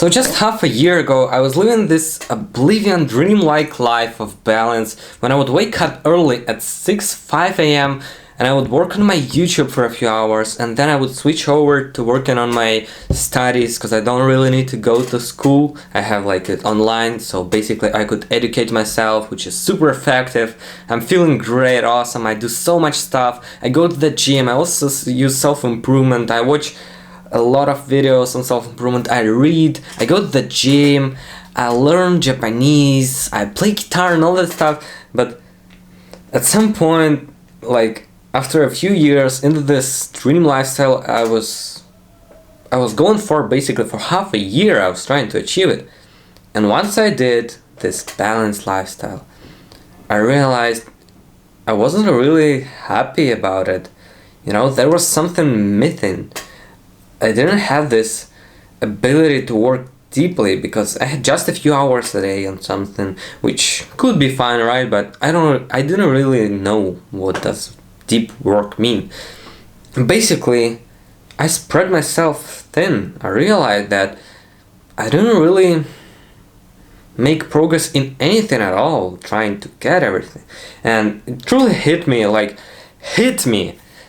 So just half a year ago, I was living this oblivion dreamlike life of balance when I would wake up early at 5 a.m. and I would work on my YouTube for a few hours, and then I would switch over to working on my studies because I don't really need to go to school. I have like it online, so basically I could educate myself, which is super effective. I'm feeling great, awesome. I do so much stuff. I go to the gym. I also use self-improvement. I watch a lot of videos on self-improvement. I read, I go to the gym, I learn Japanese, I play guitar and all that stuff. But at some point, like after a few years into this dream lifestyle, I was going for basically for half a year. I was trying to achieve it. And once I did this balanced lifestyle, I realized I wasn't really happy about it. You know, there was something missing. I didn't have this ability to work deeply because I had just a few hours a day on something, which could be fine, right? But I didn't really know what does deep work mean. Basically, I spread myself thin. I realized that I didn't really make progress in anything at all, trying to get everything. And it truly hit me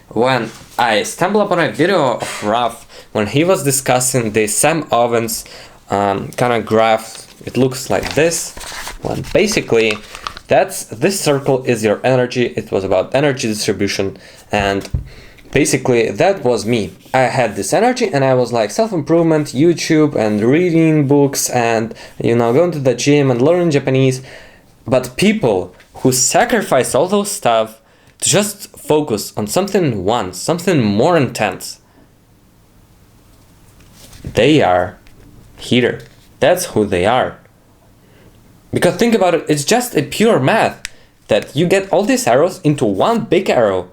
when I stumbled upon a video of Raf when he was discussing the Sam Ovens kind of graph. It looks like this. When basically this circle is your energy. It was about energy distribution, and basically that was me. I had this energy and I was like self-improvement, YouTube, and reading books, and going to the gym and learning Japanese. But people who sacrifice all those stuff to just focus on something more intense, they are here. That's who they are. Because think about it, it's just a pure math that you get all these arrows into one big arrow,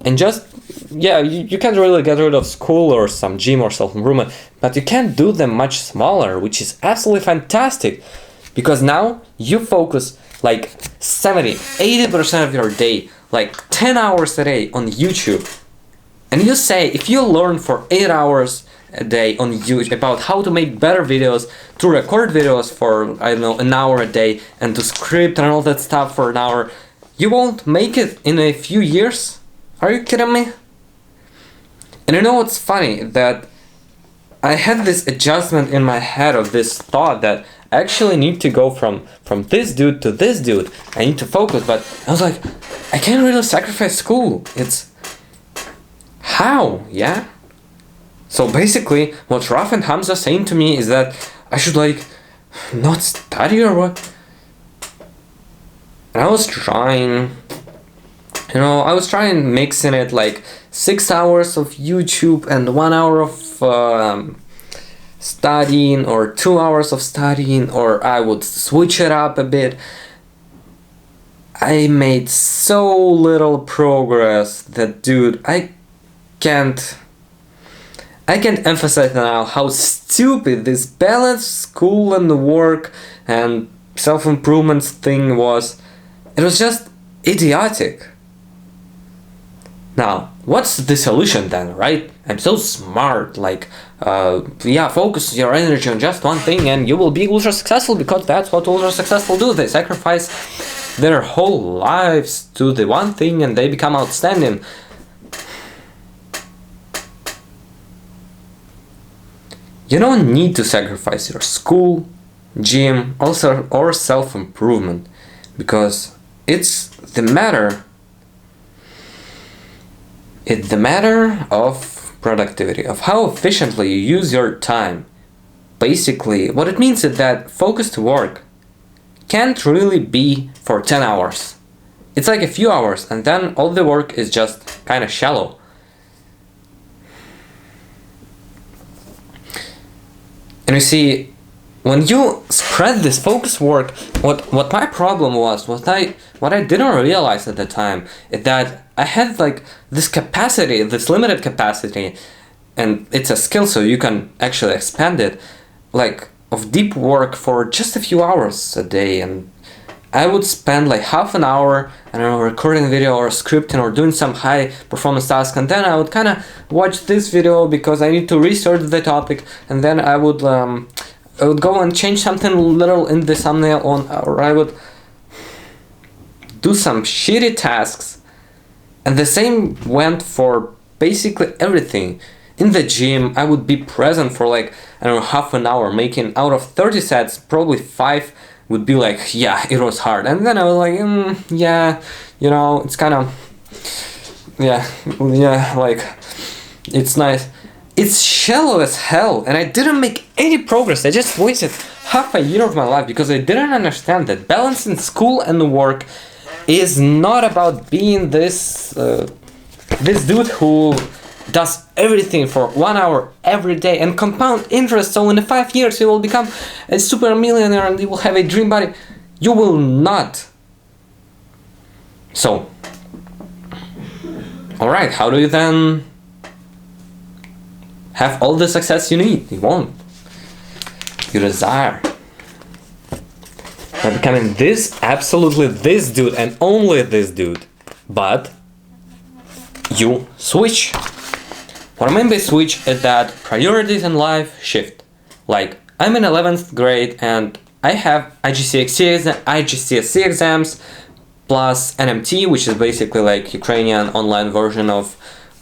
and just, you can't really get rid of school or some gym or self-improvement, but you can do them much smaller, which is absolutely fantastic. Because now you focus like 70-80% of your day, like 10 hours a day on YouTube. And you say, if you learn for 8 hours a day on YouTube about how to make better videos, to record videos for, an hour a day, and to script and all that stuff for an hour, you won't make it in a few years? Are you kidding me? And you know what's funny? That I had this adjustment in my head of this thought that I actually need to go from this dude to this dude. I need to focus, but I was like, I can't really sacrifice school. It's how, yeah? So basically, what Raf and Hamza saying to me is that I should not study or what? And I was trying, mixing it like 6 hours of YouTube and 1 hour of studying, or 2 hours of studying, or I would switch it up a bit. I made so little progress that, dude, I can't emphasize now how stupid this balanced school and work and self-improvement thing was. It was just idiotic. Now, what's the solution then, right? I'm so smart, focus your energy on just one thing and you will be ultra successful, because that's what ultra successful do. They sacrifice their whole lives to the one thing and they become outstanding. You don't need to sacrifice your school, gym, or self-improvement, because it's the matter of productivity, of how efficiently you use your time. Basically, what it means is that focused work can't really be for 10 hours. It's like a few hours, and then all the work is just kind of shallow. And you see, when you spread this focus work, what my problem was, what I didn't realize at the time, is that I had this capacity, this limited capacity, and it's a skill, so you can actually expand it, of deep work for just a few hours a day. And I would spend half an hour, recording a video or scripting or doing some high performance task, and then I would kind of watch this video because I need to research the topic, and then I would I would go and change something little in the thumbnail or I would do some shitty tasks. And the same went for basically everything. In the gym, I would be present for like, I don't know, half an hour, making out of 30 sets, probably 5 would be like, yeah, it was hard. And then I was like, yeah, you know, it's kind of, yeah, like, it's nice. It's shallow as hell, and I didn't make any progress. I just wasted half a year of my life because I didn't understand that balancing school and work is not about being this dude who does everything for 1 hour every day and compound interest, so in 5 years you will become a super millionaire and you will have a dream body. You will not. So, alright, how do you then have all the success you need? You won't. You desire. By becoming this, absolutely this dude and only this dude. But you switch. What I mean by switch is that priorities in life shift. Like, I'm in 11th grade and I have IGCSE exams plus NMT, which is basically like Ukrainian online version of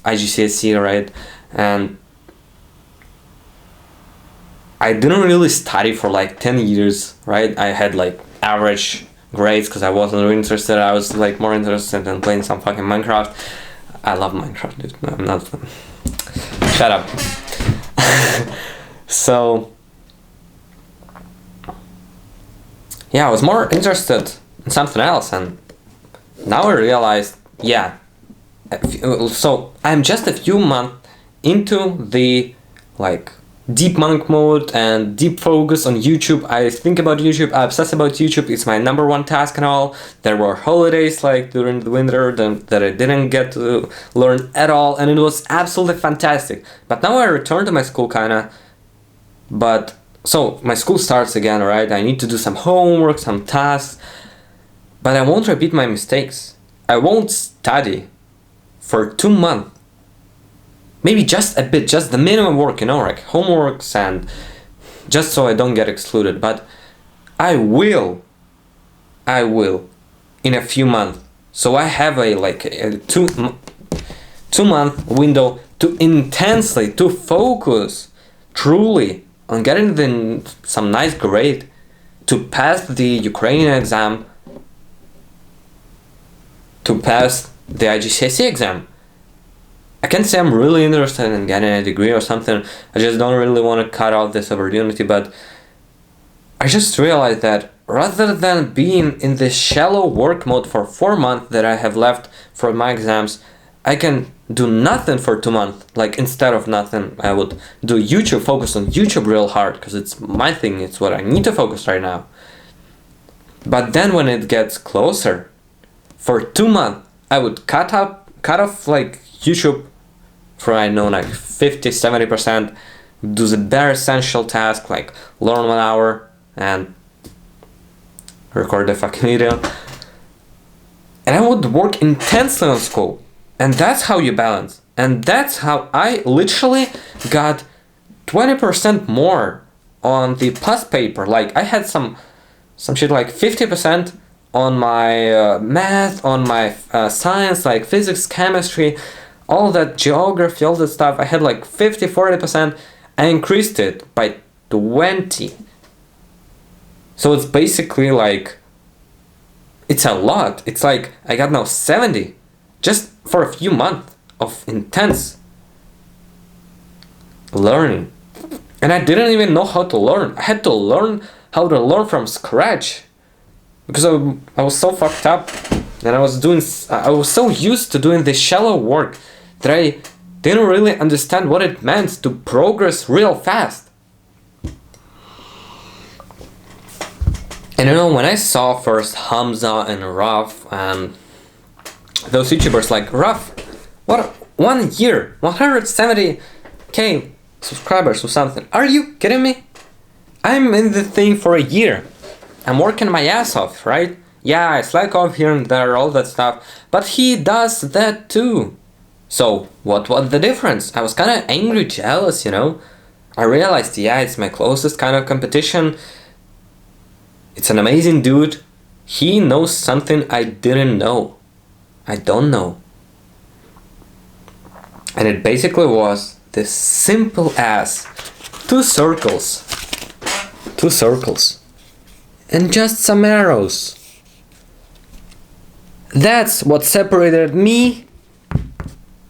IGCSE, right? And I didn't really study for like 10 years, right? I had like average grades because I wasn't really interested. I was like more interested in playing some fucking Minecraft. I love Minecraft, dude. No, I'm not. Shut up. So, yeah, I was more interested in something else, and now I realized, yeah. So I'm just a few months into the like deep monk mode and deep focus on YouTube. I think about YouTube, I obsess about YouTube. It's my #1 task and all. There were holidays like during the winter that I didn't get to learn at all, and it was absolutely fantastic. But now I return to my school kinda. But so my school starts again, right? I need to do some homework, some tasks. But I won't repeat my mistakes. I won't study for 2 months. Maybe just a bit, just the minimum work, you know, like homeworks and just so I don't get excluded. But I will in a few months. So I have a like a 2-month window to intensely, to focus truly on getting some nice grade to pass the Ukrainian exam, to pass the IGCSE exam. I can't say I'm really interested in getting a degree or something. I just don't really want to cut off this opportunity, but I just realized that rather than being in this shallow work mode for 4 months that I have left for my exams, I can do nothing for 2 months. Like, instead of nothing, I would do YouTube, focus on YouTube real hard, because it's my thing, it's what I need to focus right now. But then when it gets closer, for 2 months, I would cut off like YouTube for, I know, like 50-70%, do the bare essential task like learn 1 hour and record the fucking video, and I would work intensely on school. And that's how you balance. And that's how I literally got 20% more on the past paper. Like, I had some shit like 50% on my math, on my science, like physics, chemistry, all that geography, all that stuff. I had like 50-40%. I increased it by 20. So it's basically like, it's a lot. It's like I got now 70 just for a few months of intense learning. And I didn't even know how to learn. I had to learn how to learn from scratch because I was so fucked up, and I was so used to doing this shallow work that I didn't really understand what it meant to progress real fast. And you know, when I saw first Hamza and Raf and those YouTubers like Raf, what, 1 year, 170k subscribers or something. Are you kidding me? I'm in the thing for a year. I'm working my ass off, right? Yeah, I slack off here and there, all that stuff. But he does that too. So, what was the difference? I was kind of angry, jealous, you know? I realized, yeah, it's my closest kind of competition. It's an amazing dude. He knows something I didn't know. I don't know. And it basically was this simple as two circles, and just some arrows. That's what separated me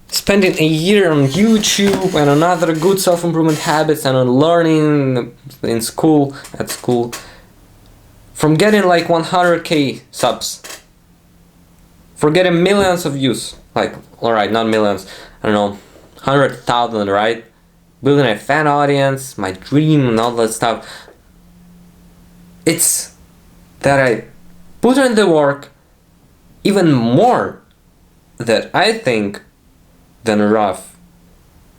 spending a year on YouTube and on other good self-improvement habits and on learning at school, from getting like 100k subs, for getting millions of views, like, alright, not millions, I don't know, 100,000, right? Building a fan audience, my dream and all that stuff. It's that I put in the work even more that I think than Raf,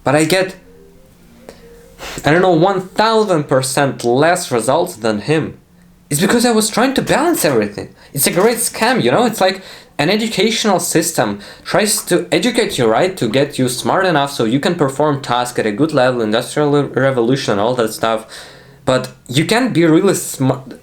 but I get, I don't know, 1000% less results than him. It's because I was trying to balance everything. It's a great scam, you know? It's like an educational system tries to educate you, right? To get you smart enough so you can perform tasks at a good level, industrial revolution, all that stuff. But you can't be really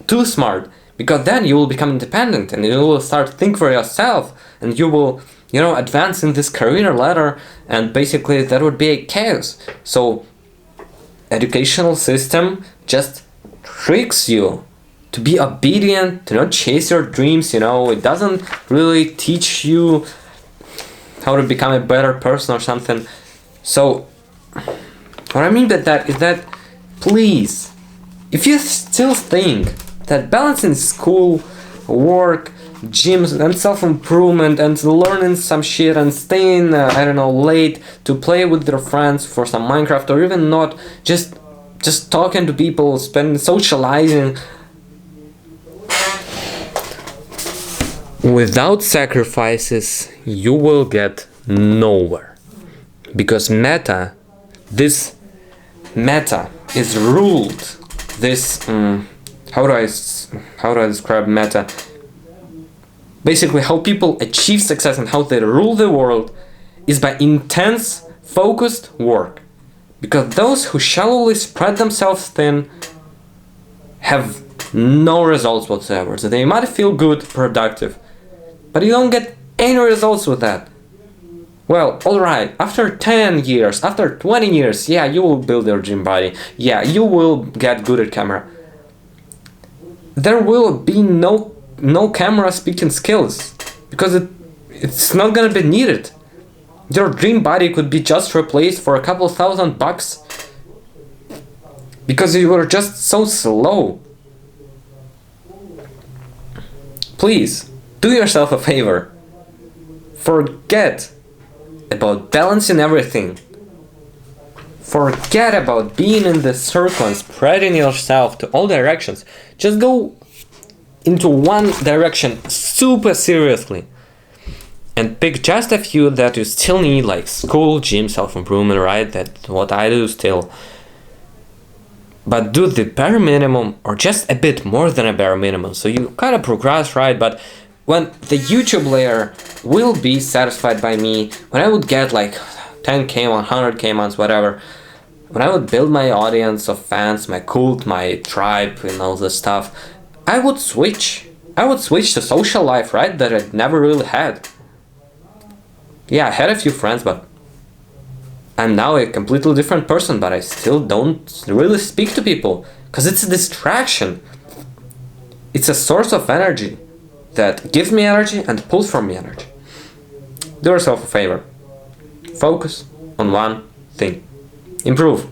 too smart, because then you will become independent and you will start to think for yourself and you will, you know, advance in this career ladder, and basically that would be a chaos. So educational system just tricks you to be obedient, to not chase your dreams, you know. It doesn't really teach you how to become a better person or something. So what I mean by that is that, please, if you still think that balancing school, work, gyms and self-improvement and learning some shit and staying, I don't know, late to play with your friends for some Minecraft, or even not, just talking to people, socializing, without sacrifices, you will get nowhere. Because this meta is ruled. This how do I describe meta? Basically, how people achieve success and how they rule the world is by intense, focused work. Because those who shallowly spread themselves thin have no results whatsoever. So they might feel good, productive, but you don't get any results with that. Well, alright, after 10 years, after 20 years, yeah, you will build your gym body. Yeah, you will get good at camera. There will be no camera speaking skills, because it's not gonna be needed. Your dream body could be just replaced for a couple $1,000 because you were just so slow. Please, do yourself a favor. Forget about balancing everything. Forget about being in the circle and spreading yourself to all directions. Just go into one direction super seriously. And pick just a few that you still need, like school, gym, self-improvement, right? That's what I do still. But do the bare minimum, or just a bit more than a bare minimum, so you kind of progress, right? But when the YouTube layer will be satisfied by me, when I would get like 10k months, 100k months, whatever, when I would build my audience of fans, my cult, my tribe, and all this stuff, I would switch. I would switch to social life, right? That I never really had. Yeah, I had a few friends, but I'm now a completely different person, but I still don't really speak to people, because it's a distraction. It's a source of energy that gives me energy and pulls from me energy. Do yourself a favor. Focus on one thing. Improve.